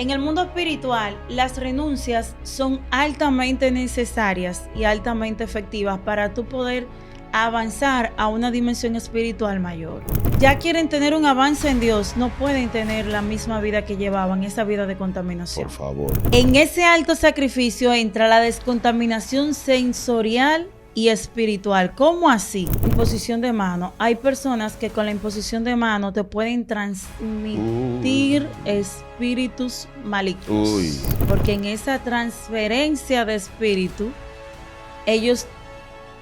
En el mundo espiritual, las renuncias son altamente necesarias y altamente efectivas para tú poder avanzar a una dimensión espiritual mayor. Ya quieren tener un avance en Dios, no pueden tener la misma vida que llevaban, esa vida de contaminación. Por favor. En ese alto sacrificio entra la descontaminación sensorial y espiritual. ¿Cómo así? Imposición de mano. Hay personas que con la imposición de mano te pueden transmitir espíritus malignos. Porque en esa transferencia de espíritu, ellos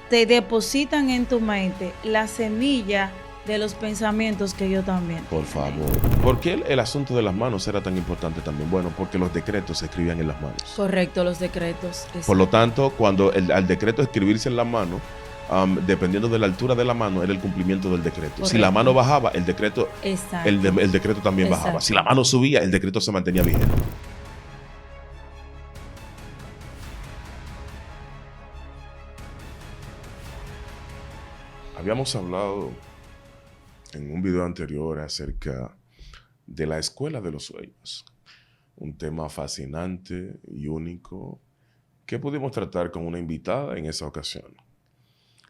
te depositan en tu mente la semilla de los pensamientos que yo también. Por favor. ¿Por qué el asunto de las manos era tan importante también? Bueno, porque los decretos se escribían en las manos. Correcto, los decretos. Por lo tanto, cuando al decreto escribirse en la mano, dependiendo de la altura de la mano, era el cumplimiento del decreto. Correcto. Si la mano bajaba, el decreto, el decreto también bajaba. Si la mano subía, el decreto se mantenía vigente. Habíamos hablado en un video anterior acerca de la escuela de los sueños. Un tema fascinante y único que pudimos tratar con una invitada en esa ocasión.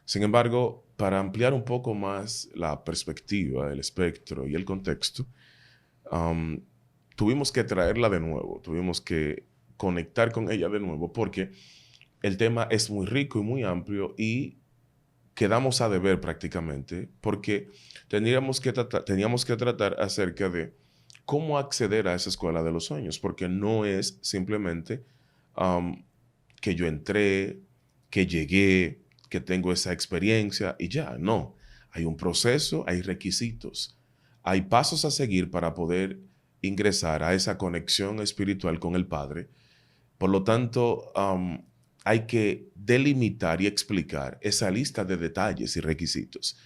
Sin embargo, para ampliar un poco más la perspectiva, el espectro y el contexto, tuvimos que traerla de nuevo, tuvimos que conectar con ella de nuevo porque el tema es muy rico y muy amplio y quedamos a deber prácticamente porque teníamos que tratar acerca de cómo acceder a esa escuela de los sueños, porque no es simplemente que yo entré, que llegué, que tengo esa experiencia y ya, no. Hay un proceso, hay requisitos, hay pasos a seguir para poder ingresar a esa conexión espiritual con el Padre. Por lo tanto, hay que delimitar y explicar esa lista de detalles y requisitos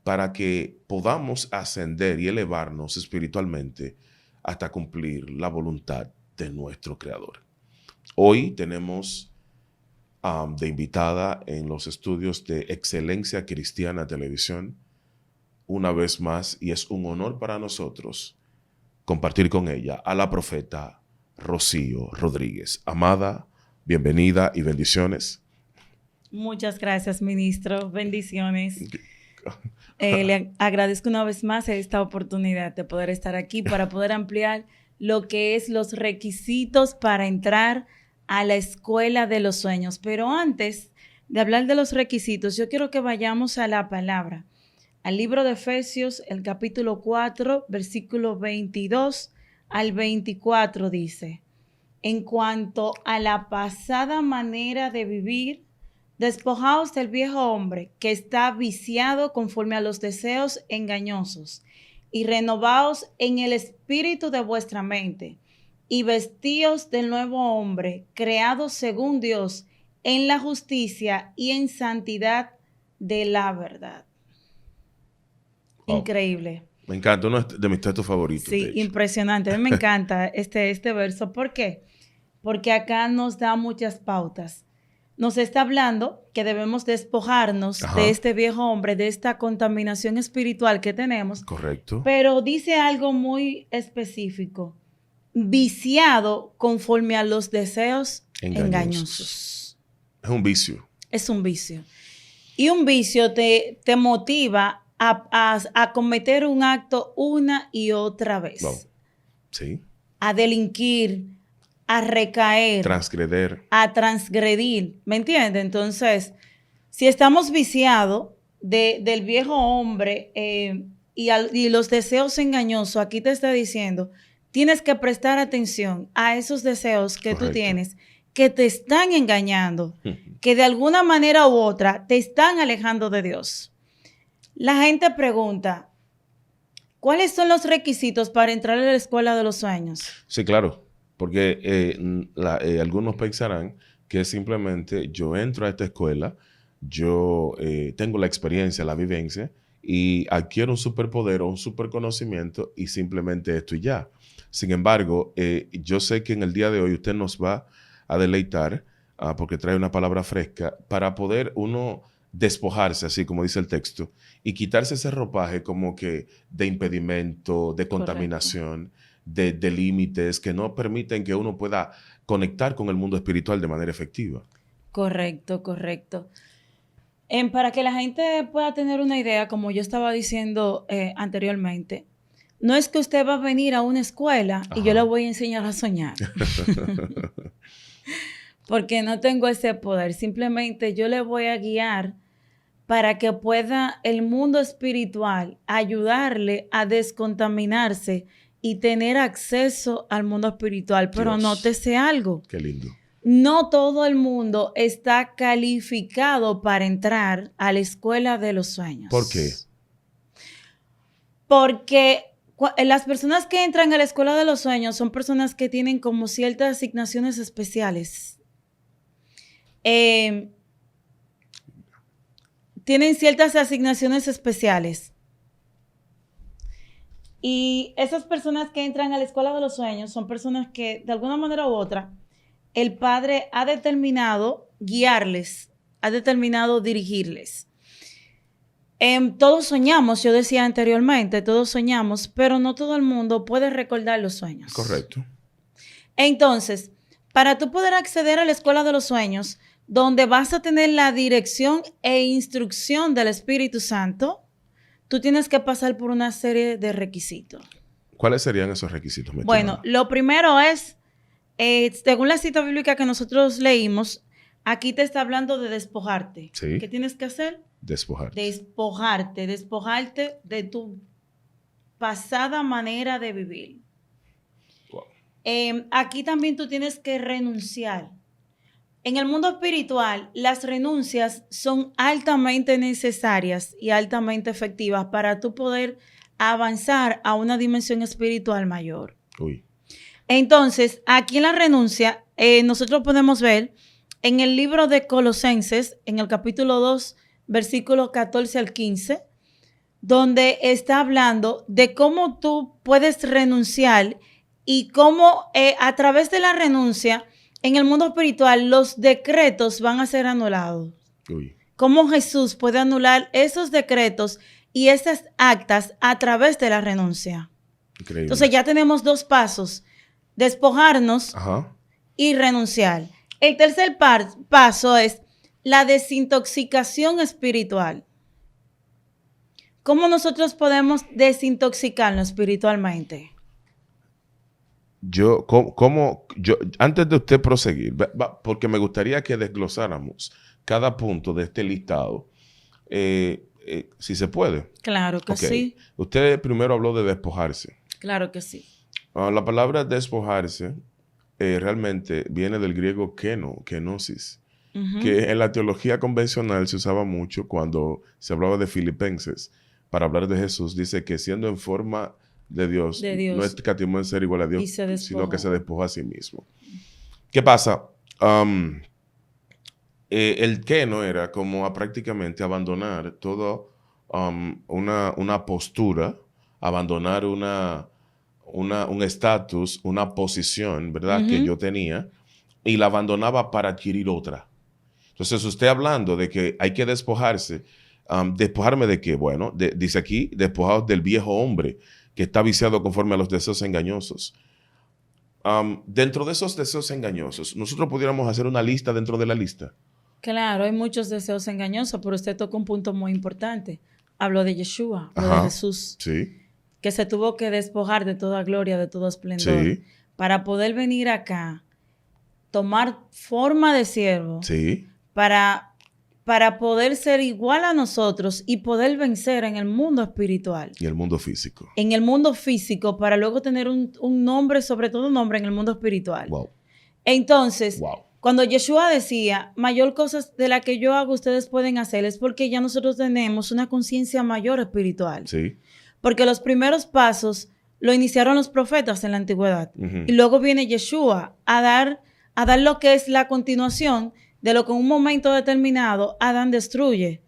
para que podamos ascender y elevarnos espiritualmente hasta cumplir la voluntad de nuestro Creador. Hoy tenemos de invitada en los estudios de Excelencia Cristiana Televisión, una vez más, y es un honor para nosotros compartir con ella a la profeta Rocío Rodríguez. Amada, bienvenida y bendiciones. Muchas gracias, ministro. Bendiciones. Le agradezco una vez más esta oportunidad de poder estar aquí para poder ampliar lo que es los requisitos para entrar a la escuela de los sueños. Pero antes de hablar de los requisitos, yo quiero que vayamos a la palabra, al libro de Efesios, el capítulo 4, versículo 22 al 24 dice: en cuanto a la pasada manera de vivir, despojaos del viejo hombre que está viciado conforme a los deseos engañosos, y renovaos en el espíritu de vuestra mente, y vestíos del nuevo hombre, creado según Dios, en la justicia y en santidad de la verdad. Oh, increíble. Me encanta, uno de mis textos favoritos. Sí, impresionante. A mí me encanta este verso. ¿Por qué? Porque acá nos da muchas pautas. Nos está hablando que debemos despojarnos de este viejo hombre, de esta contaminación espiritual que tenemos. Correcto. Pero dice algo muy específico: viciado conforme a los deseos engañosos. Es un vicio. Es un vicio. Y un vicio te motiva a cometer un acto una y otra vez. Wow. Sí. A delinquir, a recaer, a transgredir, ¿me entiendes? Entonces, si estamos viciados del viejo hombre y los deseos engañosos, aquí te está diciendo, tienes que prestar atención a esos deseos que tú tienes, que te están engañando, que de alguna manera u otra te están alejando de Dios. La gente pregunta, ¿cuáles son los requisitos para entrar a la escuela de los sueños? Sí, claro. Porque algunos pensarán que simplemente yo entro a esta escuela, yo tengo la experiencia, la vivencia y adquiero un superpoder o un superconocimiento y simplemente esto y ya. Sin embargo, yo sé que en el día de hoy usted nos va a deleitar porque trae una palabra fresca para poder uno despojarse, así como dice el texto, y quitarse ese ropaje como que de impedimento, de contaminación. de límites que no permiten que uno pueda conectar con el mundo espiritual de manera efectiva. Correcto, correcto. Para que la gente pueda tener una idea, como yo estaba diciendo anteriormente, no es que usted va a venir a una escuela y yo le voy a enseñar a soñar. Porque no tengo ese poder. Simplemente yo le voy a guiar para que pueda el mundo espiritual ayudarle a descontaminarse y tener acceso al mundo espiritual. Pero Dios. nótese algo. Qué lindo. No todo el mundo está calificado para entrar a la escuela de los sueños. ¿Por qué? Porque las personas que entran a la escuela de los sueños son personas que tienen como ciertas asignaciones especiales. Tienen ciertas asignaciones especiales. Y esas personas que entran a la escuela de los sueños son personas que, de alguna manera u otra, el Padre ha determinado guiarles, ha determinado dirigirles. Todos soñamos, yo decía anteriormente, todos soñamos, pero no todo el mundo puede recordar los sueños. Correcto. Entonces, para tú poder acceder a la escuela de los sueños, donde vas a tener la dirección e instrucción del Espíritu Santo, tú tienes que pasar por una serie de requisitos. ¿Cuáles serían esos requisitos? Bueno, lo primero es, según la cita bíblica que nosotros leímos, aquí te está hablando de despojarte. Sí. ¿Qué tienes que hacer? Despojarte. Despojarte de tu pasada manera de vivir. Wow. Aquí también tú tienes que renunciar. En el mundo espiritual, las renuncias son altamente necesarias y altamente efectivas para tú poder avanzar a una dimensión espiritual mayor. Uy. Entonces, aquí en la renuncia, nosotros podemos ver en el libro de Colosenses, en el capítulo 2, versículos 14 al 15, donde está hablando de cómo tú puedes renunciar y cómo a través de la renuncia, en el mundo espiritual, los decretos van a ser anulados. Uy. Cómo Jesús puede anular esos decretos y esas actas a través de la renuncia. Increíble. Entonces ya tenemos dos pasos, despojarnos y renunciar. El tercer paso es la desintoxicación espiritual. ¿Cómo nosotros podemos desintoxicarnos espiritualmente? Antes de usted proseguir, porque me gustaría que desglosáramos cada punto de este listado, si se puede. Claro que sí. Usted primero habló de despojarse. Claro que sí. La palabra despojarse realmente viene del griego kenosis, que en la teología convencional se usaba mucho cuando se hablaba de Filipenses. Para hablar de Jesús, dice que siendo en forma de Dios, no escatimó en ser igual a Dios, sino que se despojó a sí mismo. ¿Qué pasa? El keno era como prácticamente abandonar toda una postura, abandonar un estatus, una posición, ¿verdad? Que yo tenía, y la abandonaba para adquirir otra. Entonces, usted hablando de que hay que despojarse, ¿despojarme de qué? Bueno, dice aquí, despojados del viejo hombre que está viciado conforme a los deseos engañosos. Dentro de esos deseos engañosos, nosotros pudiéramos hacer una lista dentro de la lista. Claro, hay muchos deseos engañosos, pero usted toca un punto muy importante. Habló de Yeshua, habló de Jesús. Sí. Que se tuvo que despojar de toda gloria, de todo esplendor. Sí. Para poder venir acá, tomar forma de siervo. Sí. Para poder ser igual a nosotros y poder vencer en el mundo espiritual. Y el mundo físico. En el mundo físico, para luego tener un nombre, sobre todo un nombre en el mundo espiritual. Wow. Entonces, cuando Yeshua decía, mayor cosas de la que yo hago ustedes pueden hacer, es porque ya nosotros tenemos una conciencia mayor espiritual. Sí. Porque los primeros pasos lo iniciaron los profetas en la antigüedad. Y luego viene Yeshua a dar lo que es la continuación de lo que en un momento determinado Adán destruye,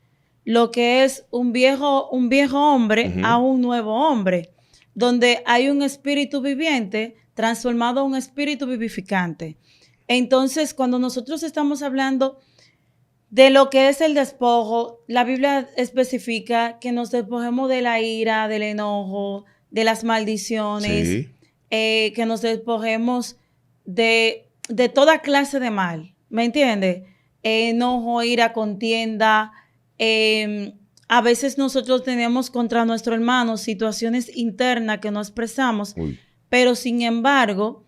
lo que es un viejo hombre a un nuevo hombre, donde hay un espíritu viviente transformado a un espíritu vivificante. Entonces, cuando nosotros estamos hablando de lo que es el despojo, la Biblia especifica que nos despojemos de la ira, del enojo, de las maldiciones. Sí. que nos despojemos de toda clase de mal, ¿me entiendes? Enojo, ira, contienda. A veces nosotros tenemos contra nuestro hermano situaciones internas que no expresamos, pero sin embargo,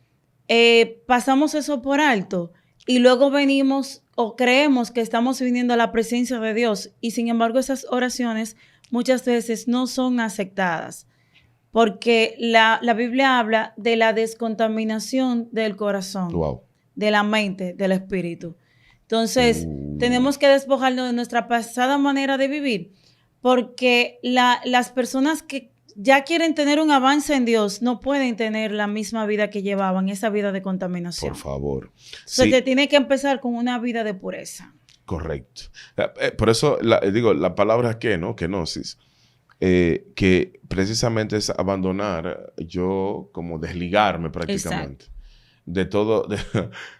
pasamos eso por alto y luego venimos o creemos que estamos viniendo a la presencia de Dios y sin embargo esas oraciones muchas veces no son aceptadas porque la Biblia habla de la descontaminación del corazón, de la mente, del espíritu. Entonces, tenemos que despojarnos de nuestra pasada manera de vivir porque las personas que ya quieren tener un avance en Dios no pueden tener la misma vida que llevaban, esa vida de contaminación. Por favor. Entonces, te tiene que empezar con una vida de pureza. Correcto. Por eso digo, la palabra kenosis, que precisamente es abandonar, yo como desligarme prácticamente. Exacto. De todo,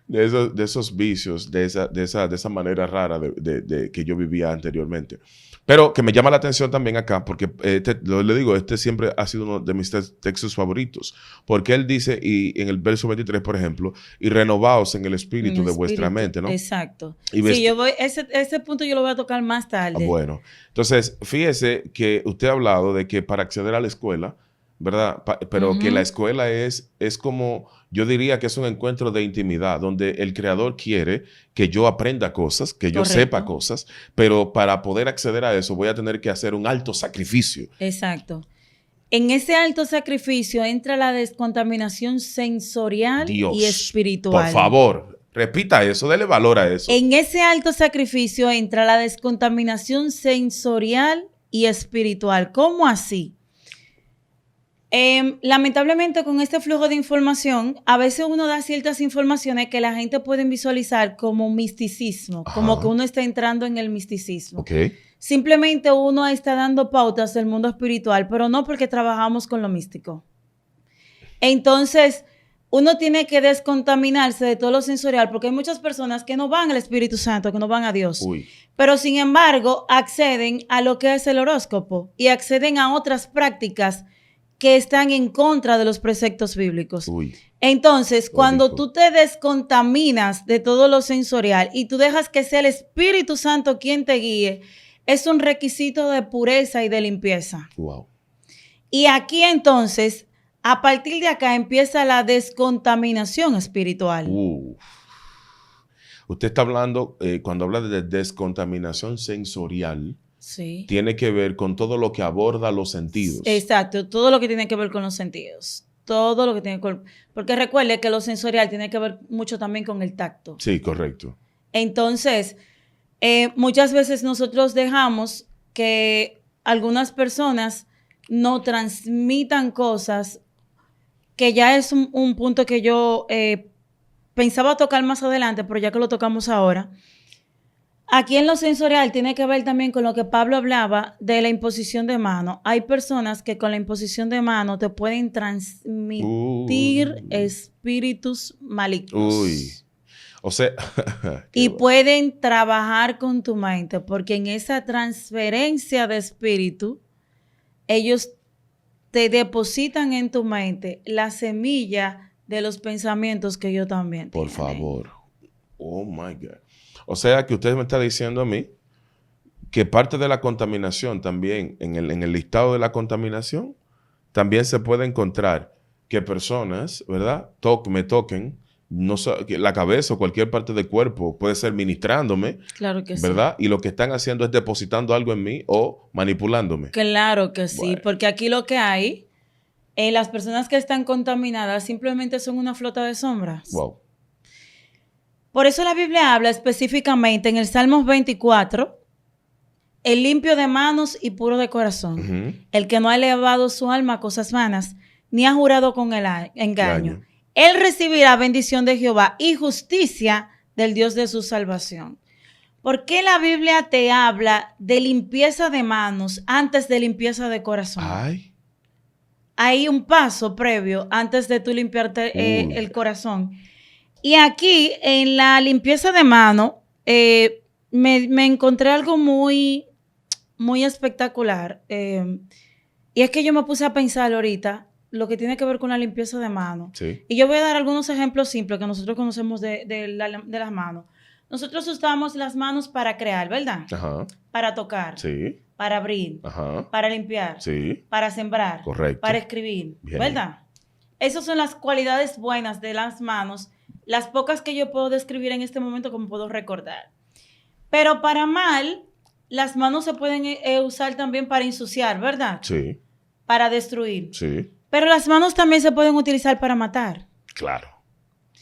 de esos vicios, de esa manera rara de que yo vivía anteriormente. Pero que me llama la atención también acá, porque le digo, este siempre ha sido uno de mis textos favoritos, porque él dice, y en el verso 23, por ejemplo, y renovaos en el espíritu de vuestra mente, ¿no? Exacto. Sí, ese punto yo lo voy a tocar más tarde. Bueno, entonces, fíjese que usted ha hablado de que para acceder a la escuela, ¿verdad? Pero que la escuela es como, yo diría que es un encuentro de intimidad, donde el creador quiere que yo aprenda cosas, que yo sepa cosas, pero para poder acceder a eso voy a tener que hacer un alto sacrificio. Exacto. En ese alto sacrificio entra la descontaminación sensorial y espiritual. Por favor, repita eso, dele valor a eso. En ese alto sacrificio entra la descontaminación sensorial y espiritual. ¿Cómo así? Lamentablemente con este flujo de información, a veces uno da ciertas informaciones que la gente puede visualizar como misticismo, como que uno está entrando en el misticismo. Okay. Simplemente uno está dando pautas del mundo espiritual, pero no porque trabajamos con lo místico. Entonces, uno tiene que descontaminarse de todo lo sensorial, porque hay muchas personas que no van al Espíritu Santo, que no van a Dios. Pero sin embargo, acceden a lo que es el horóscopo y acceden a otras prácticas que están en contra de los preceptos bíblicos. Entonces, cuando tú te descontaminas de todo lo sensorial y tú dejas que sea el Espíritu Santo quien te guíe, es un requisito de pureza y de limpieza. Y aquí entonces, a partir de acá empieza la descontaminación espiritual. Usted está hablando, cuando habla de descontaminación sensorial, sí, tiene que ver con todo lo que aborda los sentidos. Exacto, todo lo que tiene que ver con los sentidos. Todo lo que tiene que ver. Porque recuerde que lo sensorial tiene que ver mucho también con el tacto. Sí, correcto. Entonces, muchas veces nosotros dejamos que algunas personas no transmitan cosas que ya es un punto que yo pensaba tocar más adelante, pero ya que lo tocamos ahora. Aquí en lo sensorial tiene que ver también con lo que Pablo hablaba de la imposición de mano. Hay personas que con la imposición de mano te pueden transmitir espíritus malignos. O sea... y pueden trabajar con tu mente, porque en esa transferencia de espíritu, ellos te depositan en tu mente la semilla de los pensamientos que yo también Por favor. Oh, my God. O sea, que usted me está diciendo a mí que parte de la contaminación también, en el listado de la contaminación, también se puede encontrar que personas, ¿verdad? Me toquen, no la cabeza o cualquier parte del cuerpo, puede ser ministrándome. Claro que ¿verdad? sí. Y lo que están haciendo es depositando algo en mí o manipulándome. Claro que sí, porque aquí lo que hay, las personas que están contaminadas simplemente son una flota de sombras. Por eso la Biblia habla específicamente en el Salmos 24, el limpio de manos y puro de corazón, el que no ha elevado su alma a cosas vanas, ni ha jurado con el engaño. Él recibirá bendición de Jehová y justicia del Dios de su salvación. ¿Por qué la Biblia te habla de limpieza de manos antes de limpieza de corazón? Hay un paso previo antes de tú limpiarte el corazón. Y aquí, en la limpieza de mano, me encontré algo muy, muy espectacular. Y es que yo me puse a pensar ahorita lo que tiene que ver con la limpieza de manos. Sí. Y yo voy a dar algunos ejemplos simples que nosotros conocemos de las manos. Nosotros usamos las manos para crear, ¿verdad? Ajá. Para tocar. Sí. Para abrir. Ajá. Para limpiar. Sí. Para sembrar. Correcto. Para escribir. Bien. ¿Verdad? Esas son las cualidades buenas de las manos, las pocas que yo puedo describir en este momento como puedo recordar. Pero para mal, las manos se pueden usar también para ensuciar, ¿verdad? Sí. Para destruir. Sí. Pero las manos también se pueden utilizar para matar. Claro.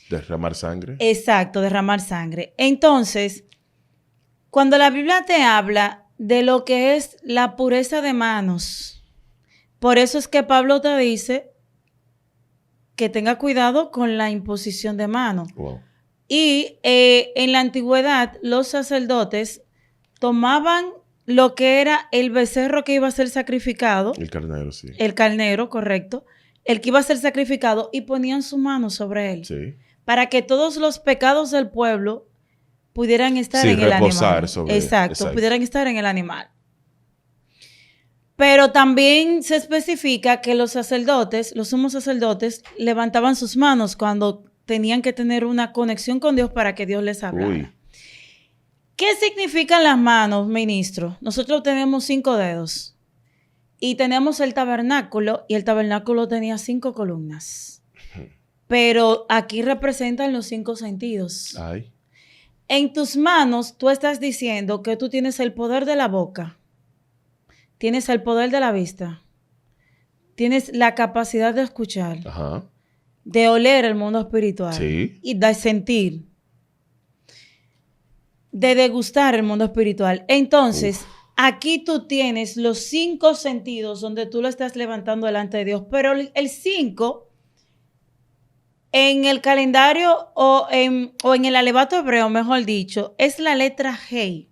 Derramar sangre. Exacto, derramar sangre. Entonces, cuando la Biblia te habla de lo que es la pureza de manos, por eso es que Pablo te dice que tenga cuidado con la imposición de manos. Wow. Y en la antigüedad, los sacerdotes tomaban lo que era el becerro que iba a ser sacrificado. El carnero, sí. El carnero, correcto. El que iba a ser sacrificado y ponían su mano sobre él. Sí. Para que todos los pecados del pueblo pudieran estar en el animal. Exacto, pudieran estar en el animal. Pero también se especifica que los sacerdotes, los sumos sacerdotes, levantaban sus manos cuando tenían que tener una conexión con Dios para que Dios les hablara. Uy. ¿Qué significan las manos, ministro? Nosotros tenemos 5 dedos y tenemos el tabernáculo, y el tabernáculo tenía 5 columnas. Pero aquí representan los 5 sentidos. Ay. En tus manos tú estás diciendo que tú tienes el poder de la boca, tienes el poder de la vista, tienes la capacidad de escuchar, Ajá. de oler el mundo espiritual, Sí. y de sentir, de degustar el mundo espiritual. Entonces, aquí tú tienes los 5 sentidos donde tú lo estás levantando delante de Dios, pero el 5 en el calendario o en el alevato hebreo, mejor dicho, es la letra Hei.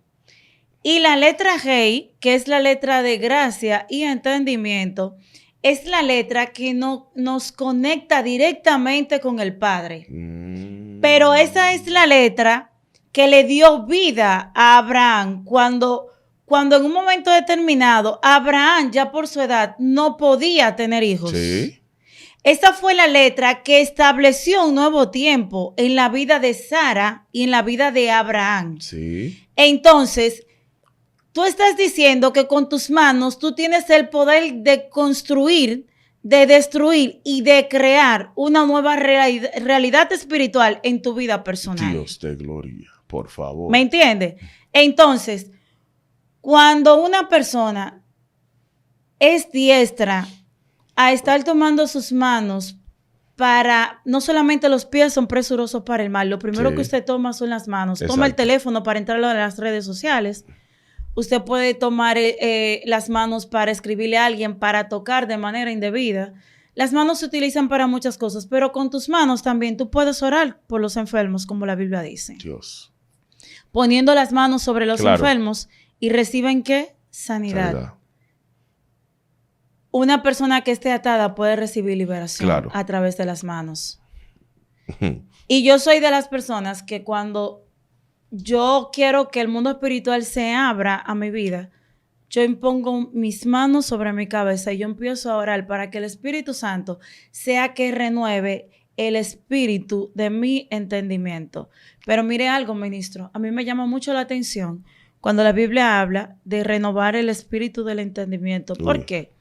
Y la letra Hei, que es la letra de gracia y entendimiento, es la letra que nos conecta directamente con el Padre. Pero esa es la letra que le dio vida a Abraham cuando en un momento determinado, Abraham ya por su edad no podía tener hijos. Sí. Esa fue la letra que estableció un nuevo tiempo en la vida de Sara y en la vida de Abraham. Sí. Entonces, tú estás diciendo que con tus manos tú tienes el poder de construir, de destruir y de crear una nueva realidad espiritual en tu vida personal. Dios de gloria, por favor. ¿Me entiendes? Entonces, cuando una persona es diestra a estar tomando sus manos para, no solamente los pies son presurosos para el mal, lo primero Sí. que usted toma son las manos. Exacto. Toma el teléfono para entrar a las redes sociales. Usted puede tomar las manos para escribirle a alguien, para tocar de manera indebida. Las manos se utilizan para muchas cosas, pero con tus manos también tú puedes orar por los enfermos, como la Biblia dice. Dios. Poniendo las manos sobre los Claro. enfermos y reciben ¿qué? Sanidad. Una persona que esté atada puede recibir liberación a través de las manos. Y yo soy de las personas que cuando yo quiero que el mundo espiritual se abra a mi vida, yo impongo mis manos sobre mi cabeza y yo empiezo a orar para que el Espíritu Santo sea que renueve el espíritu de mi entendimiento. Pero mire algo, ministro, a mí me llama mucho la atención cuando la Biblia habla de renovar el espíritu del entendimiento. ¿Por qué?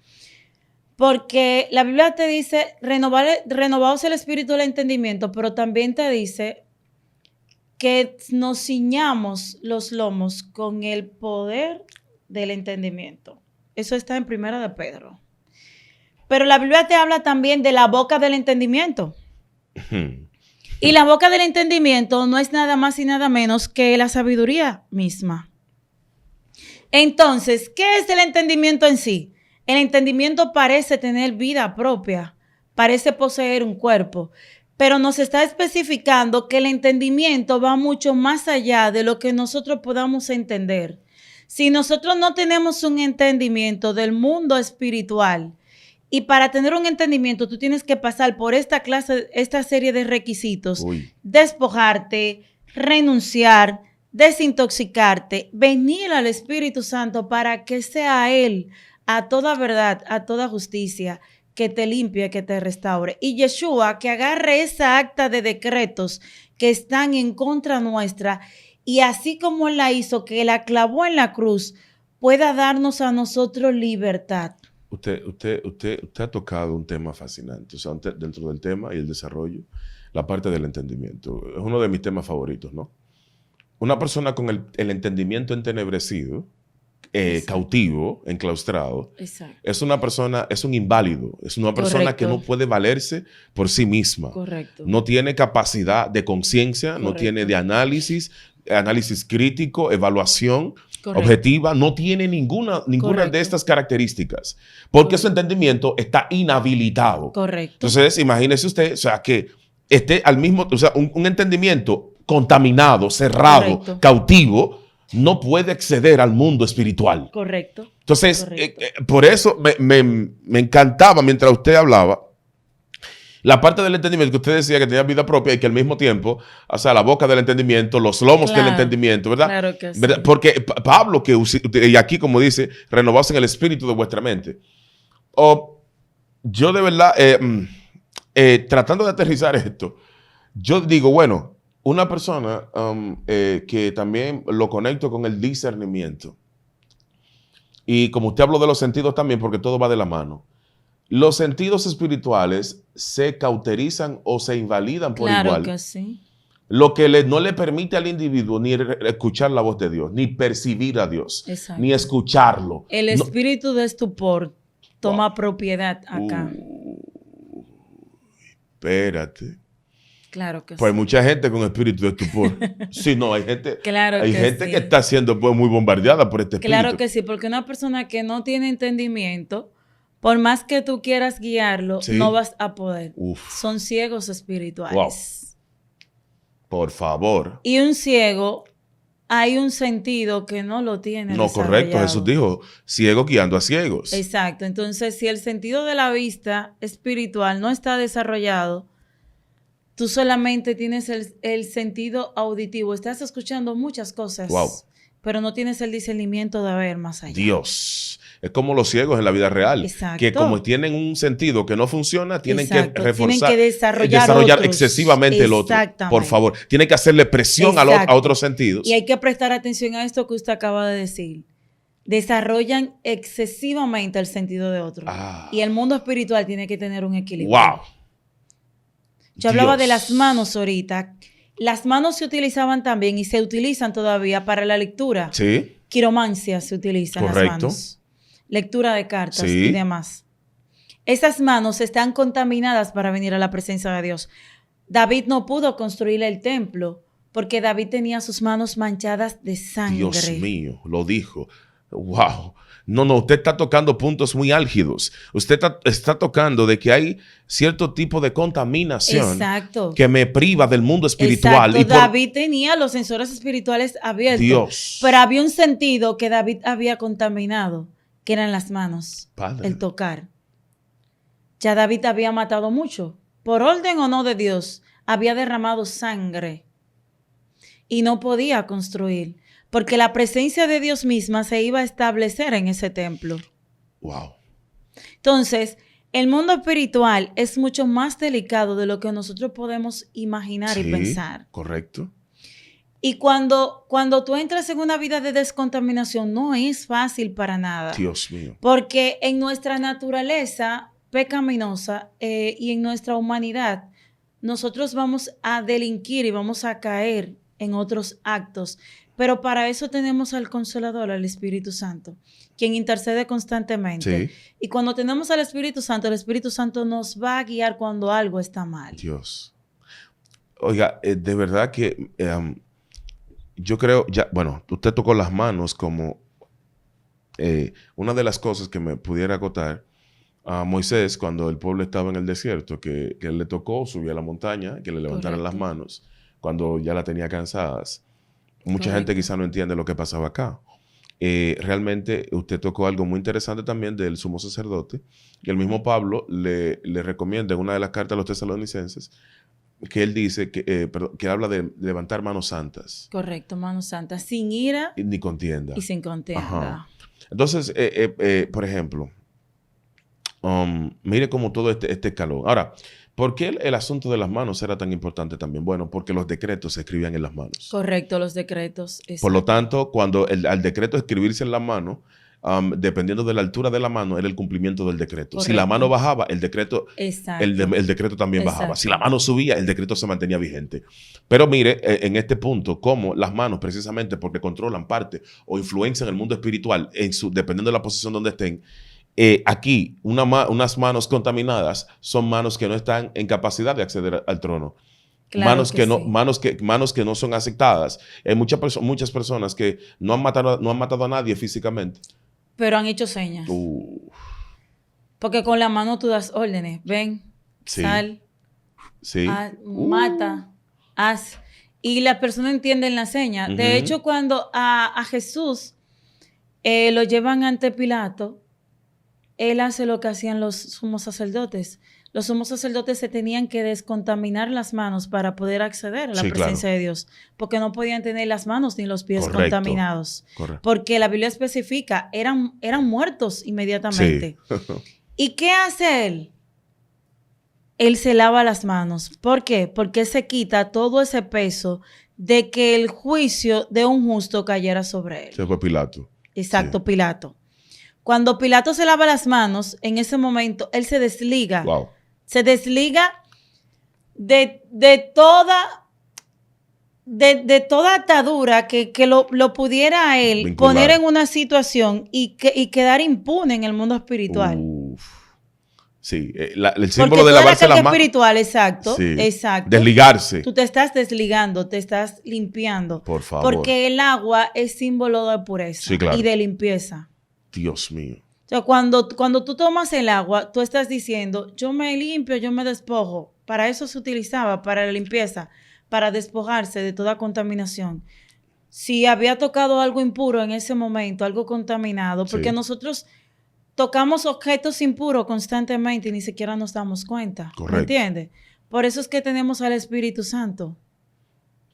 Porque la Biblia te dice renovaos el espíritu del entendimiento, pero también te dice que nos ciñamos los lomos con el poder del entendimiento. Eso está en 1 de Pedro. Pero la Biblia te habla también de la boca del entendimiento. Y la boca del entendimiento no es nada más y nada menos que la sabiduría misma. Entonces, ¿qué es el entendimiento en sí? El entendimiento parece tener vida propia, parece poseer un cuerpo, pero nos está especificando que el entendimiento va mucho más allá de lo que nosotros podamos entender. Si nosotros no tenemos un entendimiento del mundo espiritual, y para tener un entendimiento tú tienes que pasar por esta serie de requisitos, despojarte, renunciar, desintoxicarte, venir al Espíritu Santo para que sea Él, a toda verdad, a toda justicia, que te limpie, que te restaure. Y Yeshua, que agarre esa acta de decretos que están en contra nuestra y así como Él la hizo, que la clavó en la cruz, pueda darnos a nosotros libertad. Usted ha tocado un tema fascinante, o sea, dentro del tema y el desarrollo, la parte del entendimiento. Es uno de mis temas favoritos, ¿no? Una persona con el entendimiento entenebrecido, cautivo, enclaustrado, es una persona, es un inválido, es una persona que no puede valerse por sí misma. Correcto. No tiene capacidad de conciencia, no tiene de análisis crítico, evaluación objetiva, no tiene ninguna de estas características, porque su entendimiento está inhabilitado. Correcto. Entonces, imagínese usted, o sea, que esté al mismo, o sea, un entendimiento contaminado, cerrado, cautivo, no puede acceder al mundo espiritual. Correcto. Entonces, por eso me encantaba mientras usted hablaba la parte del entendimiento que usted decía que tenía vida propia y que al mismo tiempo, o sea, la boca del entendimiento, los lomos del entendimiento, ¿verdad? Claro que sí. ¿Verdad? Porque Pablo, y aquí como dice, renovaos en el espíritu de vuestra mente. Yo de verdad, tratando de aterrizar esto, yo digo, bueno, una persona que también lo conecto con el discernimiento. Y como usted habló de los sentidos también, porque todo va de la mano. Los sentidos espirituales se cauterizan o se invalidan por igual. Claro que sí. Lo que no le permite al individuo ni escuchar la voz de Dios, ni percibir a Dios, ni escucharlo. El espíritu de estupor toma propiedad acá. Espérate. Claro que pues sí. Mucha gente con espíritu de estupor. Sí, no, hay gente, claro hay que gente sí. que está siendo pues, muy bombardeada por este espíritu. Claro que sí, porque una persona que no tiene entendimiento, por más que tú quieras guiarlo, no vas a poder. Son ciegos espirituales. Wow. Por favor. Y un ciego, hay un sentido que no lo tiene. No, correcto. Jesús dijo, ciego guiando a ciegos. Exacto. Entonces, si el sentido de la vista espiritual no está desarrollado, tú solamente tienes el sentido auditivo. Estás escuchando muchas cosas, pero no tienes el discernimiento de ver más allá. Dios. Es como los ciegos en la vida real. Exacto. Que como tienen un sentido que no funciona, tienen que reforzar. Tienen que desarrollar excesivamente el otro. Por favor. Tienen que hacerle presión a otros sentidos. Y hay que prestar atención a esto que usted acaba de decir. Desarrollan excesivamente el sentido de otro. Y el mundo espiritual tiene que tener un equilibrio. ¡Wow! Yo hablaba de las manos ahorita. Las manos se utilizaban también y se utilizan todavía para la lectura. Sí. Quiromancia se utiliza en las manos. Lectura de cartas y demás. Esas manos están contaminadas para venir a la presencia de Dios. David no pudo construir el templo porque David tenía sus manos manchadas de sangre. Dios mío, lo dijo. ¡Wow! No, usted está tocando puntos muy álgidos. Usted está tocando de que hay cierto tipo de contaminación que me priva del mundo espiritual. Exacto. David tenía los sensores espirituales abiertos. Dios. Pero había un sentido que David había contaminado, que eran las manos, el tocar. Ya David había matado mucho. Por orden o no de Dios, había derramado sangre y no podía construir. Porque la presencia de Dios misma se iba a establecer en ese templo. Wow. Entonces, el mundo espiritual es mucho más delicado de lo que nosotros podemos imaginar y pensar. Correcto. Y cuando tú entras en una vida de descontaminación, no es fácil para nada. Dios mío. Porque en nuestra naturaleza pecaminosa y en nuestra humanidad, nosotros vamos a delinquir y vamos a caer en otros actos. Pero para eso tenemos al Consolador, al Espíritu Santo, quien intercede constantemente. Sí. Y cuando tenemos al Espíritu Santo nos va a guiar cuando algo está mal. Dios. Oiga, de verdad que yo creo, usted tocó las manos como una de las cosas que me pudiera acotar a Moisés cuando el pueblo estaba en el desierto, que él le tocó subir a la montaña, que le levantaran las manos cuando ya la tenía cansadas. Mucha gente quizá no entiende lo que pasaba acá. Realmente usted tocó algo muy interesante también del sumo sacerdote, que el mismo Pablo le recomienda en una de las cartas a los tesalonicenses, que él dice que habla de levantar manos santas. Correcto, manos santas, sin ira ni contienda. Y sin contienda. Ajá. Entonces, por ejemplo, Mire cómo todo este escalón. Ahora, ¿por qué el asunto de las manos era tan importante también? Bueno, porque los decretos se escribían en las manos. Correcto, los decretos. Exacto. Por lo tanto, cuando al decreto escribirse en la mano, dependiendo de la altura de la mano, era el cumplimiento del decreto. Correcto. Si la mano bajaba, el decreto, Exacto. el decreto también bajaba. Exacto. Si la mano subía, el decreto se mantenía vigente. Pero mire, en este punto, cómo las manos, precisamente porque controlan parte o influencian el mundo espiritual, dependiendo de la posición donde estén, aquí, unas manos contaminadas son manos que no están en capacidad de acceder al trono. Claro manos que no, sí. manos que no son aceptadas. Hay muchas personas que no han matado a nadie físicamente. Pero han hecho señas. Porque con la mano tú das órdenes. Ven, sí. sal, sí. Mata, haz. Y la persona entiende la seña. De hecho, cuando a Jesús lo llevan ante Pilato, él hace lo que hacían los sumos sacerdotes. Los sumos sacerdotes se tenían que descontaminar las manos para poder acceder a la presencia de Dios, porque no podían tener las manos ni los pies contaminados. Correcto. Porque la Biblia especifica, eran muertos inmediatamente. Sí. ¿Y qué hace él? Él se lava las manos. ¿Por qué? Porque se quita todo ese peso de que el juicio de un justo cayera sobre él. Se fue Pilato. Exacto, sí. Pilato. Cuando Pilato se lava las manos, en ese momento, él se desliga. Wow. Se desliga de toda atadura que lo pudiera a él vincular, poner en una situación y quedar impune en el mundo espiritual. Sí, el símbolo de lavarse las manos. Espiritual, exacto, sí. Exacto. Desligarse. Tú te estás desligando, te estás limpiando. Por favor. Porque el agua es símbolo de pureza, sí, claro, y de limpieza. Dios mío. O sea, cuando tú tomas el agua, tú estás diciendo, yo me limpio, yo me despojo. Para eso se utilizaba, para la limpieza, para despojarse de toda contaminación. Si había tocado algo impuro en ese momento, algo contaminado, porque sí, nosotros tocamos objetos impuros constantemente y ni siquiera nos damos cuenta. Correcto. ¿Me entiendes? Por eso es que tenemos al Espíritu Santo.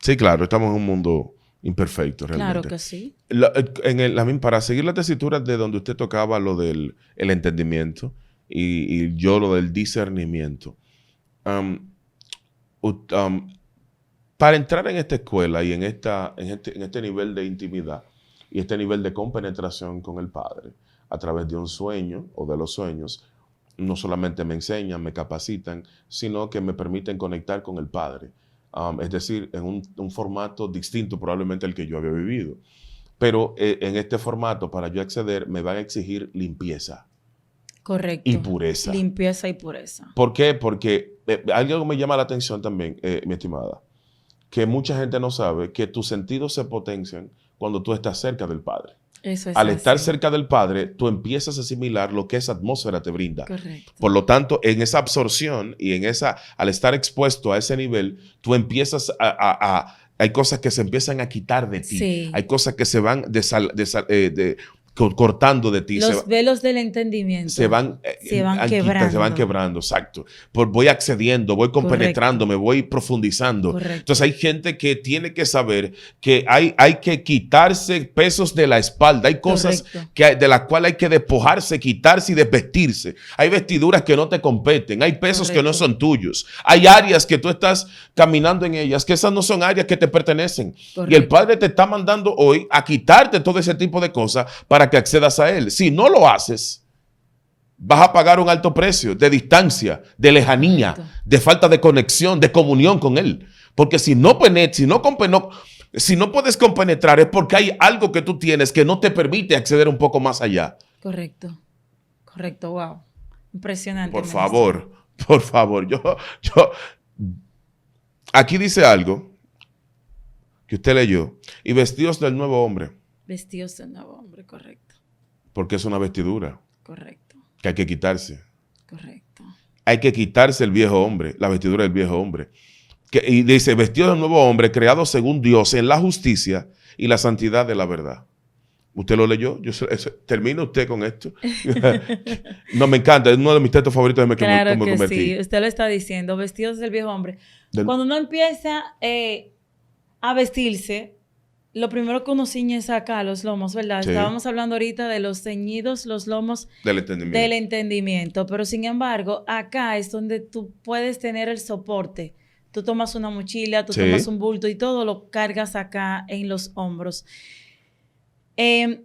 Sí, claro, estamos en un mundo imperfecto, realmente. Claro que sí. Para seguir la tesitura de donde usted tocaba lo del entendimiento y yo lo del discernimiento. Para entrar en esta escuela y en este nivel de intimidad y este nivel de compenetración con el Padre a través de un sueño o de los sueños, no solamente me enseñan, me capacitan, sino que me permiten conectar con el Padre. Es decir, en un formato distinto probablemente al que yo había vivido. Pero en este formato, para yo acceder, me van a exigir limpieza. Correcto. Y pureza. Limpieza y pureza. ¿Por qué? Porque algo me llama la atención también, mi estimada, que mucha gente no sabe que tus sentidos se potencian cuando tú estás cerca del Padre. Eso es Al así. estar cerca del Padre, tú empiezas a asimilar lo que esa atmósfera te brinda. Correcto. Por lo tanto, en esa absorción y al estar expuesto a ese nivel, tú empiezas hay cosas que se empiezan a quitar de ti. Sí. Hay cosas que se van cortando de ti. Los velos del entendimiento se van quebrando. Se van quebrando, exacto. Voy accediendo, voy compenetrándome, voy profundizando. Correcto. Entonces hay gente que tiene que saber que hay que quitarse pesos de la espalda. Hay cosas de las cuales hay que despojarse, quitarse y desvestirse. Hay vestiduras que no te competen. Hay pesos que no son tuyos. Hay áreas que tú estás caminando en ellas, que esas no son áreas que te pertenecen. Correcto. Y el Padre te está mandando hoy a quitarte todo ese tipo de cosas para que accedas a Él. Si no lo haces, vas a pagar un alto precio de distancia, de lejanía, de falta de conexión, de comunión con Él. Porque si no puedes compenetrar es porque hay algo que tú tienes que no te permite acceder un poco más allá. Correcto. Correcto, wow. Impresionante. Por favor. Aquí dice algo que usted leyó. Y vestidos del nuevo hombre. Vestidos del nuevo hombre, correcto. Porque es una vestidura. Correcto. Que hay que quitarse. Correcto. Hay que quitarse el viejo hombre, la vestidura del viejo hombre. Y dice, vestido del nuevo hombre, creado según Dios en la justicia y la santidad de la verdad. ¿Usted lo leyó? ¿Termina usted con esto? No, me encanta. Es uno de mis textos favoritos de claro que me que convertí. Sí, usted lo está diciendo. Vestidos del viejo hombre. Cuando uno empieza a vestirse, lo primero que uno ciñe es acá, los lomos, ¿verdad? Sí. Estábamos hablando ahorita de los ceñidos, los lomos Del entendimiento. del entendimiento, pero sin embargo, acá es donde tú puedes tener el soporte. Tú tomas una mochila, tú Sí. tomas un bulto y todo lo cargas acá en los hombros.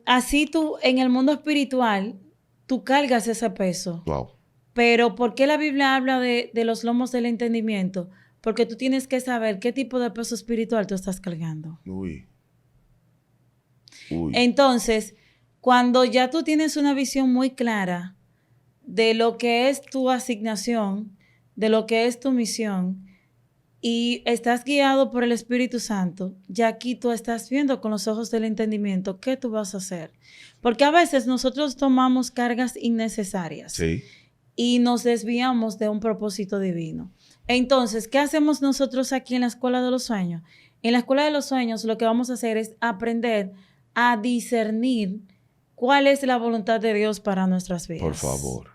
Así tú, en el mundo espiritual, tú cargas ese peso. Wow. Pero ¿por qué la Biblia habla de los lomos del entendimiento? Porque tú tienes que saber qué tipo de peso espiritual tú estás cargando. Uy. Entonces, cuando ya tú tienes una visión muy clara de lo que es tu asignación, de lo que es tu misión, y estás guiado por el Espíritu Santo, ya aquí tú estás viendo con los ojos del entendimiento qué tú vas a hacer. Porque a veces nosotros tomamos cargas innecesarias. Sí. Y nos desviamos de un propósito divino. Entonces, ¿qué hacemos nosotros aquí en la Escuela de los Sueños? En la Escuela de los Sueños lo que vamos a hacer es aprender a discernir cuál es la voluntad de Dios para nuestras vidas. Por favor.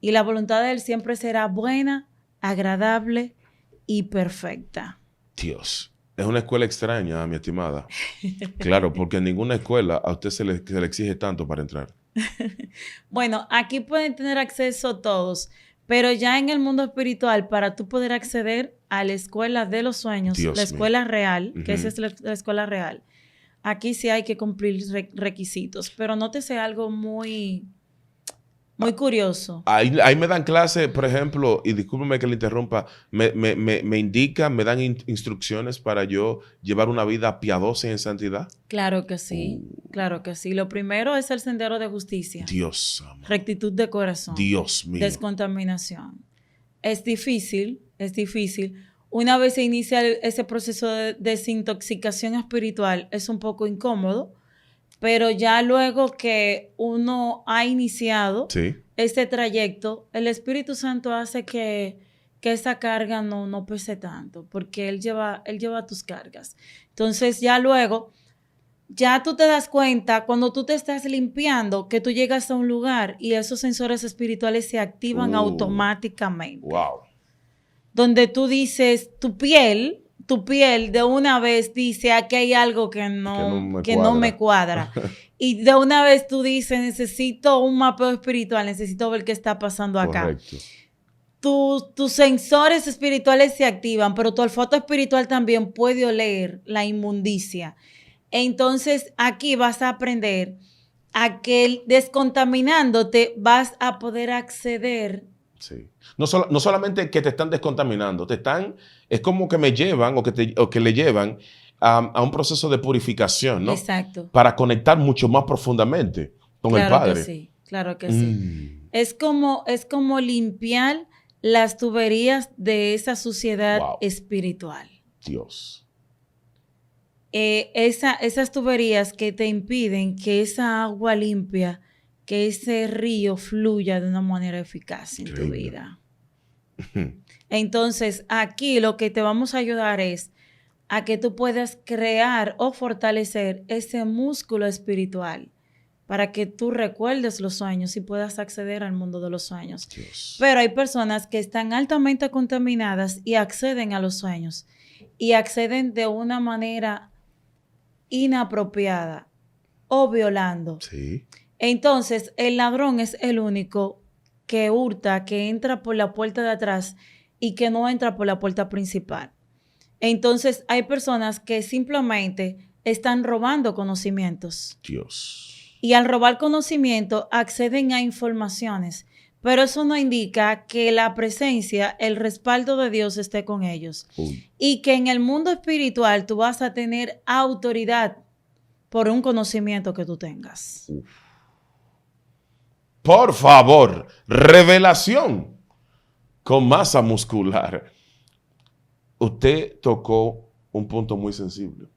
Y la voluntad de Él siempre será buena, agradable y perfecta. Dios. Es una escuela extraña, mi estimada. Claro, porque en ninguna escuela a usted se le exige tanto para entrar. Bueno, aquí pueden tener acceso todos, pero ya en el mundo espiritual, para tú poder acceder a la Escuela de los Sueños, Dios la escuela real, mío. que esa es la escuela real, aquí sí hay que cumplir requisitos, pero nótese algo muy curioso. Ahí me dan clases, por ejemplo, y discúlpeme que le interrumpa, me indican, me dan instrucciones para yo llevar una vida piadosa y en santidad. Claro que sí, claro que sí. Lo primero es el sendero de justicia. Dios, amor. Rectitud de corazón. Dios mío. Descontaminación. Es difícil, es difícil. Una vez se inicia ese proceso de desintoxicación espiritual, es un poco incómodo, pero ya luego que uno ha iniciado este trayecto, el Espíritu Santo hace que esa carga no pese tanto, porque Él lleva tus cargas. Entonces ya luego, ya tú te das cuenta cuando tú te estás limpiando que tú llegas a un lugar y esos sensores espirituales se activan automáticamente. Wow. Donde tú dices, tu piel de una vez dice, aquí hay algo que no me cuadra. Y de una vez tú dices, necesito un mapeo espiritual, necesito ver qué está pasando acá. Correcto. Tus sensores espirituales se activan, pero tu olfato espiritual también puede oler la inmundicia. Entonces, aquí vas a aprender a que descontaminándote vas a poder acceder. Sí. No solamente que te están descontaminando, es como que me llevan o que le llevan a un proceso de purificación, ¿no? Exacto. Para conectar mucho más profundamente con el Padre. Que sí, claro que sí. Es como limpiar las tuberías de esa suciedad espiritual. Dios. Esas tuberías que te impiden que esa agua limpia, que ese río fluya de una manera eficaz en tu vida. Entonces, aquí lo que te vamos a ayudar es a que tú puedas crear o fortalecer ese músculo espiritual para que tú recuerdes los sueños y puedas acceder al mundo de los sueños. Dios. Pero hay personas que están altamente contaminadas y acceden a los sueños y acceden de una manera inapropiada o violando. Sí. Entonces, el ladrón es el único que hurta, que entra por la puerta de atrás y que no entra por la puerta principal. Entonces, hay personas que simplemente están robando conocimientos. Dios. Y al robar conocimiento, acceden a informaciones. Pero eso no indica que la presencia, el respaldo de Dios esté con ellos. Y que en el mundo espiritual tú vas a tener autoridad por un conocimiento que tú tengas. Por favor, revelación con masa muscular. Usted tocó un punto muy sensible.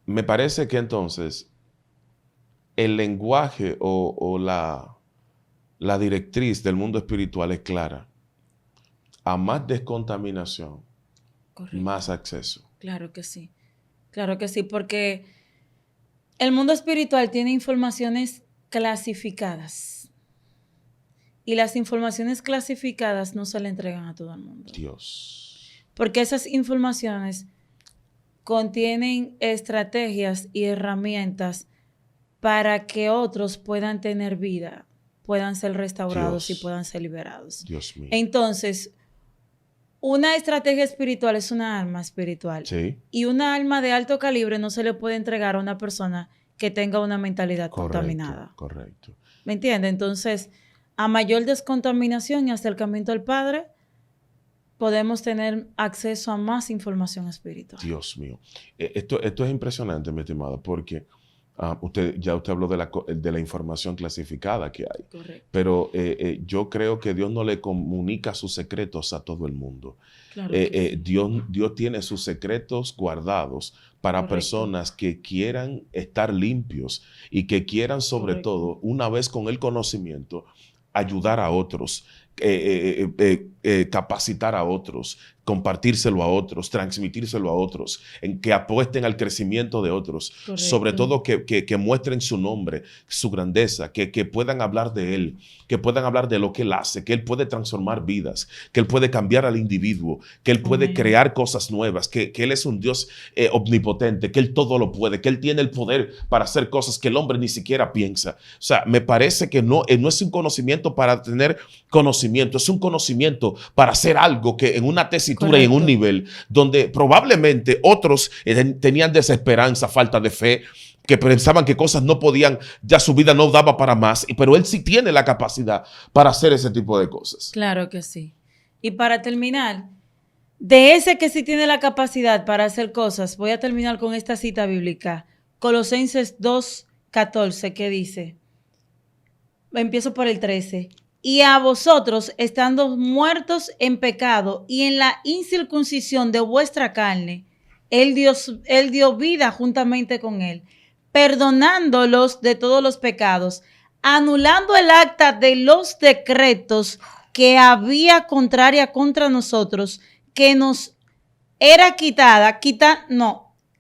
Me parece que entonces el lenguaje o la directriz del mundo espiritual es clara. A más descontaminación, Correcto. Más acceso. Claro que sí. Claro que sí, porque el mundo espiritual tiene informaciones clasificadas. Y las informaciones clasificadas no se le entregan a todo el mundo. Dios. Porque esas informaciones contienen estrategias y herramientas para que otros puedan tener vida, puedan ser restaurados Dios. y puedan ser liberados. Dios mío. Entonces, una estrategia espiritual es una arma espiritual. Sí. Y una arma de alto calibre no se le puede entregar a una persona que tenga una mentalidad contaminada. Correcto. ¿Me entiendes? Entonces, a mayor descontaminación y acercamiento al Padre, podemos tener acceso a más información espiritual. Dios mío. Esto es impresionante, mi estimada, porque usted habló de la información clasificada que hay. Correcto. Pero yo creo que Dios no le comunica sus secretos a todo el mundo. Claro que sí. Dios tiene sus secretos guardados para Correcto. personas que quieran estar limpios y que quieran, sobre Correcto. todo, una vez con el conocimiento, ayudar a otros, capacitar a otros, compartírselo a otros, transmitírselo a otros, en que apuesten al crecimiento de otros. Correcto. Sobre todo que muestren su nombre, su grandeza, que puedan hablar de Él, que puedan hablar de lo que Él hace, que Él puede transformar vidas, que Él puede cambiar al individuo, que Él puede Amén. crear cosas nuevas, que Él es un Dios omnipotente, que Él todo lo puede, que Él tiene el poder para hacer cosas que el hombre ni siquiera piensa. O sea, me parece que no es un conocimiento para tener conocimiento, es un conocimiento para hacer algo que en una tesitura y en un nivel donde probablemente otros tenían desesperanza, falta de fe, que pensaban que cosas no podían, ya su vida no daba para más, pero él sí tiene la capacidad para hacer ese tipo de cosas. Claro que sí. Y para terminar, de ese que sí tiene la capacidad para hacer cosas, voy a terminar con esta cita bíblica, Colosenses 2:14, que dice, empiezo por el 13, y a vosotros, estando muertos en pecado y en la incircuncisión de vuestra carne, él dio vida juntamente con él, perdonándolos de todos los pecados, anulando el acta de los decretos que había contraria contra nosotros, que nos era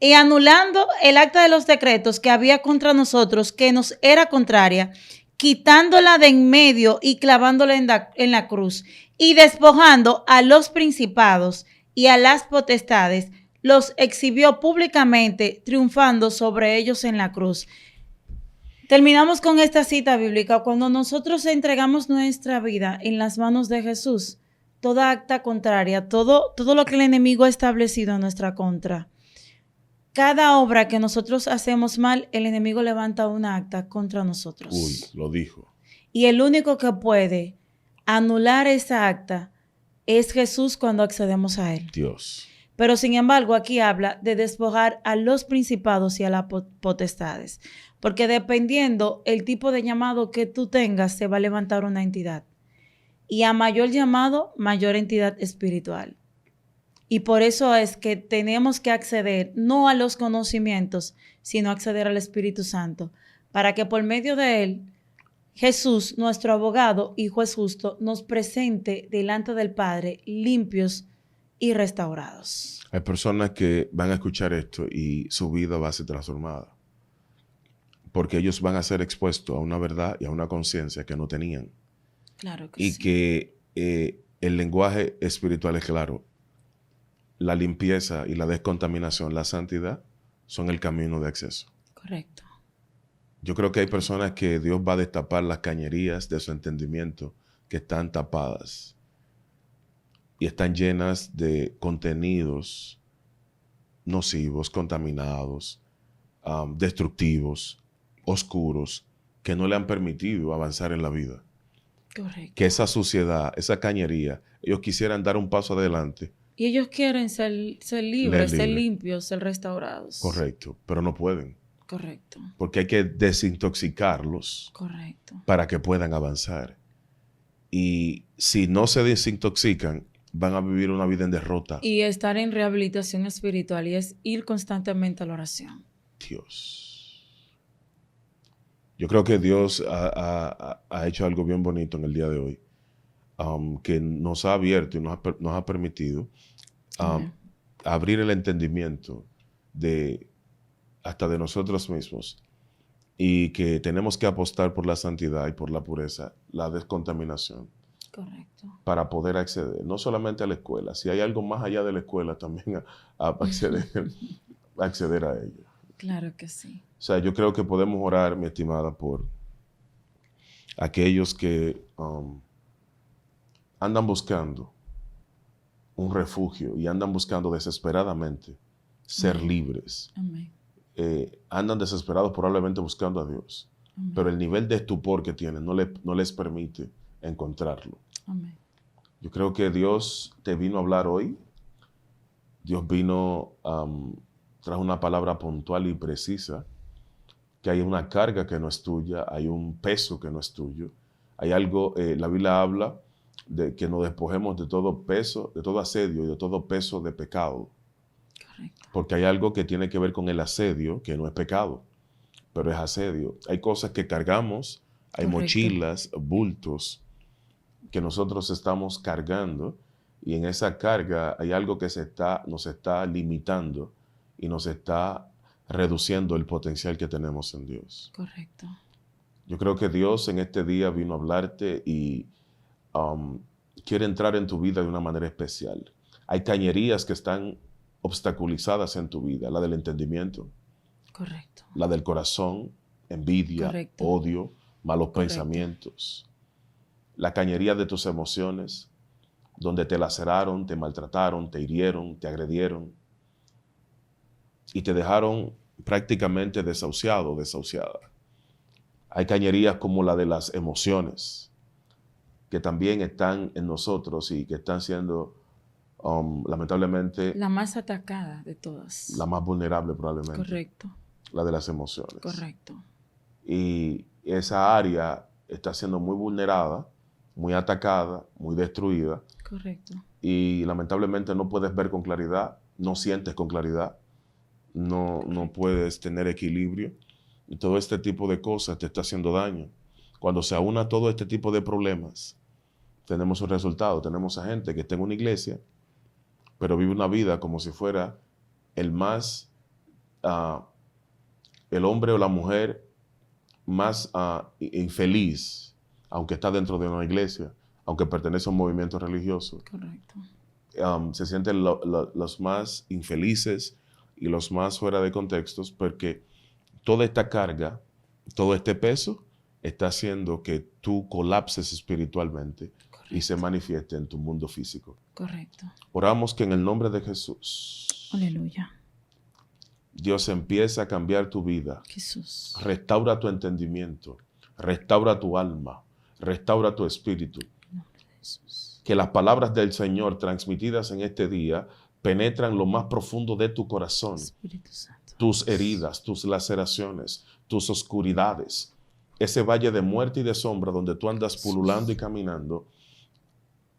y anulando el acta de los decretos que había contra nosotros, que nos era contraria, quitándola de en medio y clavándola en la cruz, y despojando a los principados y a las potestades, los exhibió públicamente, triunfando sobre ellos en la cruz. Terminamos con esta cita bíblica. Cuando nosotros entregamos nuestra vida en las manos de Jesús, toda acta contraria, todo lo que el enemigo ha establecido en nuestra contra, cada obra que nosotros hacemos mal, el enemigo levanta una acta contra nosotros. Uy, lo dijo. Y el único que puede anular esa acta es Jesús cuando accedemos a Él. Dios. Pero sin embargo, aquí habla de despojar a los principados y a las potestades. Porque dependiendo el tipo de llamado que tú tengas, se va a levantar una entidad. Y a mayor llamado, mayor entidad espiritual. Y por eso es que tenemos que acceder no a los conocimientos, sino acceder al Espíritu Santo, para que por medio de él, Jesús, nuestro abogado y juez justo, nos presente delante del Padre limpios y restaurados. Hay personas que van a escuchar esto y su vida va a ser transformada, porque ellos van a ser expuestos a una verdad y a una conciencia que no tenían. Claro que y sí. Que el lenguaje espiritual es claro. La limpieza y la descontaminación, la santidad, son el camino de acceso. Correcto. Yo creo que hay personas que Dios va a destapar las cañerías de su entendimiento, que están tapadas y están llenas de contenidos nocivos, contaminados, destructivos, oscuros, que no le han permitido avanzar en la vida. Correcto. Que esa suciedad, esa cañería, ellos quisieran dar un paso adelante. Y ellos quieren ser libres, ser limpios, ser restaurados. Correcto, pero no pueden. Correcto. Porque hay que desintoxicarlos. Correcto. Para que puedan avanzar. Y si no se desintoxican, van a vivir una vida en derrota. Y estar en rehabilitación espiritual y es ir constantemente a la oración. Dios. Yo creo que Dios ha hecho algo bien bonito en el día de hoy, que nos ha abierto y nos ha permitido abrir el entendimiento hasta de nosotros mismos, y que tenemos que apostar por la santidad y por la pureza, la descontaminación. Correcto. Para poder acceder, no solamente a la escuela, si hay algo más allá de la escuela también a acceder. acceder a ella. Claro que sí. O sea, yo creo que podemos orar, mi estimada, por aquellos que andan buscando un refugio y andan buscando desesperadamente ser libres. Amén. Andan desesperados probablemente buscando a Dios. Amén. Pero el nivel de estupor que tienen no les permite encontrarlo. Amén. Yo creo que Dios te vino a hablar hoy. Dios vino, trajo una palabra puntual y precisa, que hay una carga que no es tuya, hay un peso que no es tuyo. Hay algo, la Biblia habla de que nos despojemos de todo peso, de todo asedio y de todo peso de pecado. Correcto. Porque hay algo que tiene que ver con el asedio, que no es pecado, pero es asedio. Hay cosas que cargamos, hay Correcto. mochilas, bultos que nosotros estamos cargando, y en esa carga hay algo que nos está limitando y nos está reduciendo el potencial que tenemos en Dios. Correcto. Yo creo que Dios en este día vino a hablarte y quiere entrar en tu vida de una manera especial. Hay cañerías que están obstaculizadas en tu vida, la del entendimiento, Correcto. la del corazón, envidia, Correcto. odio, malos Correcto. pensamientos, la cañería de tus emociones, donde te laceraron, te maltrataron, te hirieron, te agredieron y te dejaron prácticamente desahuciado, desahuciada. Hay cañerías como la de las emociones, que también están en nosotros y que están siendo, lamentablemente, La más atacada de todas. la más vulnerable probablemente. Correcto. La de las emociones. Correcto. Y esa área está siendo muy vulnerada, muy atacada, muy destruida. Correcto. Y lamentablemente no puedes ver con claridad, no sientes con claridad, no puedes tener equilibrio. Y todo este tipo de cosas te está haciendo daño. Cuando se aúna todo este tipo de problemas, tenemos un resultado. Tenemos a gente que está en una iglesia, pero vive una vida como si fuera el hombre o la mujer más infeliz, aunque está dentro de una iglesia, aunque pertenece a un movimiento religioso. Correcto. Se sienten los más infelices y los más fuera de contextos, porque toda esta carga, todo este peso está haciendo que tú colapses espiritualmente. Correcto. Y se manifieste en tu mundo físico. Correcto. Oramos que en el nombre de Jesús, aleluya, Dios empieza a cambiar tu vida. Jesús. Restaura tu entendimiento, restaura tu alma, restaura tu espíritu. En nombre de Jesús. Que las palabras del Señor transmitidas en este día penetran lo más profundo de tu corazón. Espíritu Santo. Tus heridas, tus laceraciones, tus oscuridades. Ese valle de muerte y de sombra donde tú andas pululando y caminando.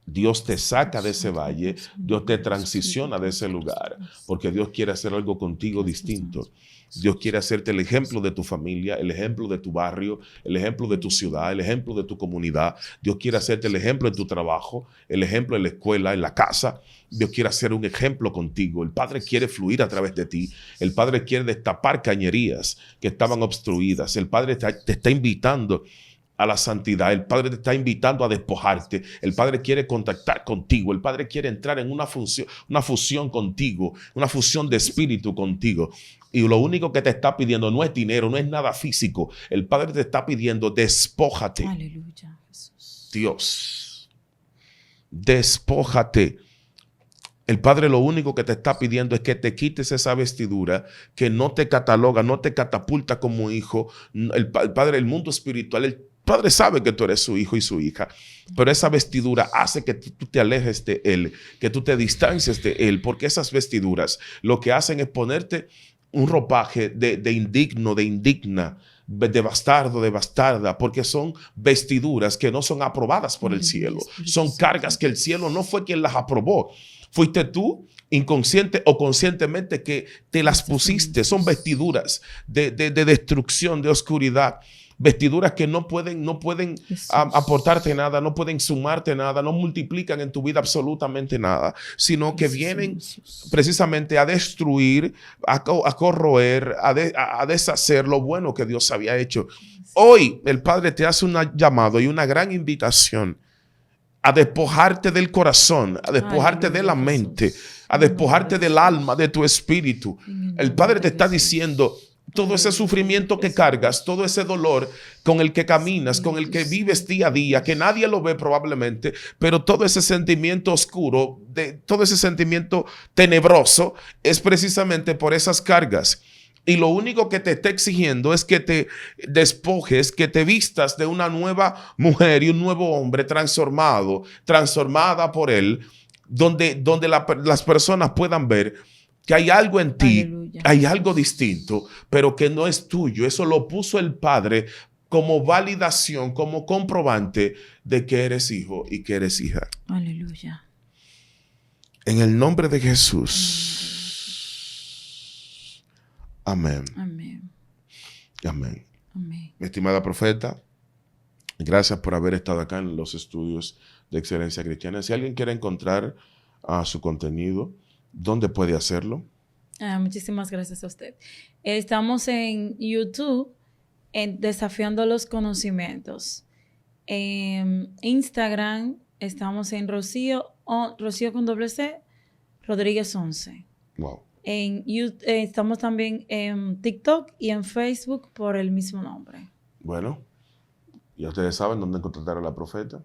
Dios te saca de ese valle, Dios te transiciona de ese lugar, porque Dios quiere hacer algo contigo distinto. Dios quiere hacerte el ejemplo de tu familia, el ejemplo de tu barrio, el ejemplo de tu ciudad, el ejemplo de tu comunidad. Dios quiere hacerte el ejemplo en tu trabajo, el ejemplo en la escuela, en la casa. Dios quiere hacer un ejemplo contigo. El Padre quiere fluir a través de ti. El Padre quiere destapar cañerías que estaban obstruidas. El Padre te está invitando a la santidad. El Padre te está invitando a despojarte. El Padre quiere contactar contigo. El Padre quiere entrar en una fusión contigo, una fusión de espíritu contigo. Y lo único que te está pidiendo no es dinero, no es nada físico. El Padre te está pidiendo, despójate. Aleluya, Jesús. Dios, despójate. El Padre lo único que te está pidiendo es que te quites esa vestidura que no te cataloga, no te catapulta como hijo. El Padre, el mundo espiritual, el Padre sabe que tú eres su hijo y su hija, pero esa vestidura hace que tú te alejes de Él, que tú te distancies de Él, porque esas vestiduras lo que hacen es ponerte un ropaje de indigno, de indigna, de bastardo, de bastarda, porque son vestiduras que no son aprobadas por el cielo. Son cargas que el cielo no fue quien las aprobó. Fuiste tú, inconsciente o conscientemente, que te las pusiste. Son vestiduras de destrucción, de oscuridad. Vestiduras que no pueden aportarte nada, no pueden sumarte nada, no multiplican en tu vida absolutamente nada, sino que vienen precisamente a destruir, a corroer, a deshacer lo bueno que Dios había hecho. Hoy el Padre te hace un llamado y una gran invitación a despojarte del corazón, a despojarte de la mente, a despojarte del alma, de tu espíritu. El Padre te está diciendo, todo ese sufrimiento que cargas, todo ese dolor con el que caminas, con el que vives día a día, que nadie lo ve probablemente, pero todo ese sentimiento oscuro, todo ese sentimiento tenebroso, es precisamente por esas cargas. Y lo único que te está exigiendo es que te despojes, que te vistas de una nueva mujer y un nuevo hombre transformado, transformada por Él, donde las personas puedan ver que hay algo en ti, Aleluya. hay algo distinto, pero que no es tuyo. Eso lo puso el Padre como validación, como comprobante de que eres hijo y que eres hija. Aleluya. En el nombre de Jesús. Amén. Amén. Amén. Amén. Mi estimada profeta, gracias por haber estado acá en los estudios de Excelencia Cristiana. Si alguien quiere encontrar su contenido, ¿dónde puede hacerlo? Muchísimas gracias a usted. Estamos en YouTube, en Desafiando los Conocimientos. En Instagram estamos en Rocío con doble C, Rodríguez 11. Wow. Estamos también en TikTok y en Facebook por el mismo nombre. Bueno, ya ustedes saben dónde encontrar a la profeta,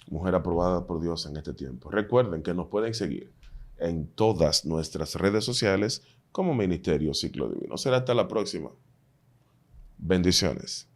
mujer aprobada por Dios en este tiempo. Recuerden que nos pueden seguir en todas nuestras redes sociales como Ministerio Ciclo Divino. Será hasta la próxima. Bendiciones.